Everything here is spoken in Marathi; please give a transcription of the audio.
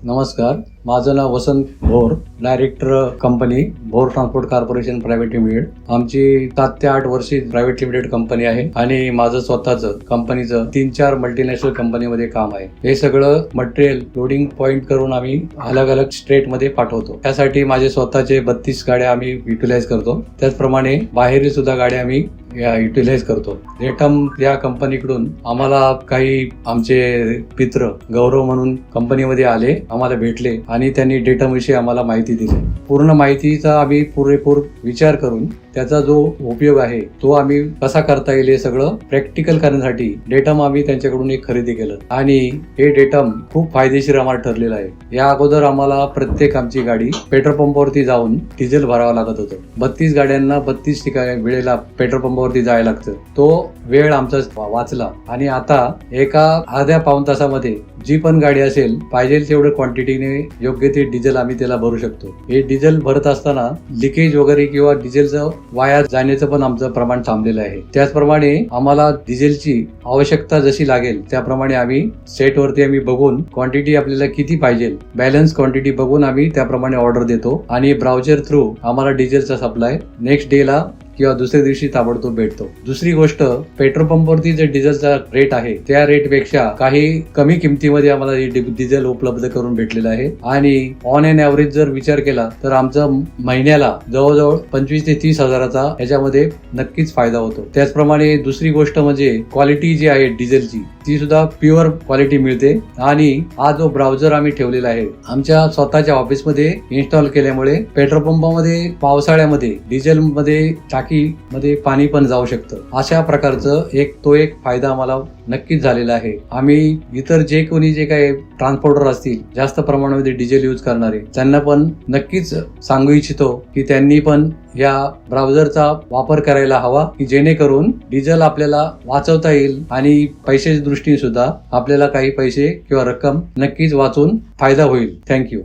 नमस्कार, माझं नाव Vasant Bhor, director company Bhor transport corporation private limited. आमची 7 ते 8 वर्षी प्रायव्हेट लिमिटेड कंपनी आहे आणि माझं स्वतःचं कंपनीचं 3-4 मल्टीनॅशनल कंपनीमध्ये काम आहे. हे सगळं मटेरियल लोडिंग पॉइंट करून आम्ही अलग अलग स्टेटमध्ये पाठवतो. त्यासाठी माझे स्वतःचे 32 गाड्या आम्ही युटिलाइज करतो. त्याचप्रमाणे बाहेरील सुद्धा गाड्या आम्ही युटिलाइज करतो. रेटम या कंपनीकडून आम्हाला काही आमचे मित्र गौरव म्हणून कंपनीमध्ये आले, आम्हाला भेटले आणि त्यांनी डेटम विषयी आम्हाला माहिती दिली. पूर्ण माहितीचा आम्ही पुरेपूर विचार करून त्याचा जो उपयोग आहे तो आम्ही कसा करता येईल हे सगळं प्रॅक्टिकल करण्यासाठी डेटम आम्ही त्यांच्याकडून एक खरेदी केलं आणि हे डेटम खूप फायदेशीर आम्हाला ठरलेलं आहे. या अगोदर आम्हाला प्रत्येक आमची गाडी पेट्रोल पंपावरती जाऊन डिझेल भरावं लागत होतं. 32 गाड्यांना 32 ठिकाणी वेळेला पेट्रोल पंपावरती जायला लागतं. तो वेळ आमचा वाचला आणि आता एका अर्ध्या पाऊण तासामध्ये जी पण गाडी असेल पाहिजे तेवढं क्वांटिटीने योग्य ते डिझेल आम्ही त्याला भरू शकतो. हे डिझेल भरत असताना लिकेज वगैरे किंवा डिझेलचं वाया जाण्याचं पण आमचं प्रमाण थांबलेलं आहे. त्याचप्रमाणे आम्हाला डिझेलची आवश्यकता जशी लागेल त्याप्रमाणे आम्ही सेटवरती आम्ही बघून क्वांटिटी आपल्याला किती पाहिजे बॅलन्स क्वांटिटी बघून आम्ही त्याप्रमाणे ऑर्डर देतो आणि ब्राउचर थ्रू आम्हाला डिझेलचा सप्लाय नेक्स्ट डेला किंवा दुसऱ्या दिवशी ताबडतोब भेटतो. दुसरी गोष्ट, पेट्रोल पंपवरती जे डिझेलचा रेट आहे त्या रेटपेक्षा काही कमी किमतीमध्ये आम्हाला डिझेल उपलब्ध करून भेटलेलं आहे आणि ऑन एन ऍव्हरेज जर विचार केला तर आमचा महिन्याला जवळजवळ 25 ते 30 हजाराचा याच्यामध्ये नक्कीच फायदा होतो. त्याचप्रमाणे दुसरी गोष्ट म्हणजे क्वालिटी जी आहे डिझेलची ती सुद्धा प्युअर क्वालिटी मिळते आणि हा जो ब्राउझर आम्ही ठेवलेला आहे आमच्या स्वतःच्या ऑफिसमध्ये इन्स्टॉल केल्यामुळे पेट्रोल पंपामध्ये पावसाळ्यामध्ये डिझेलमध्ये टाकीमध्ये पाणी पण जाऊ शकतं. अशा प्रकारचं एक फायदा आम्हाला नक्कीच झालेला आहे. आम्ही इतर जे कोणी जे काही ट्रान्सपोर्टर असतील जास्त प्रमाणामध्ये डिझेल यूज करणारे त्यांना पण नक्कीच सांगू इच्छितो की त्यांनी पण या ब्राउझरचा वापर करायला हवा की जेणेकरून डिझेल आपल्याला वाचवता येईल आणि पैशाच्या दृष्टीने सुद्धा आपल्याला काही पैसे किंवा रक्कम नक्कीच वाचून फायदा होईल. थँक्यू.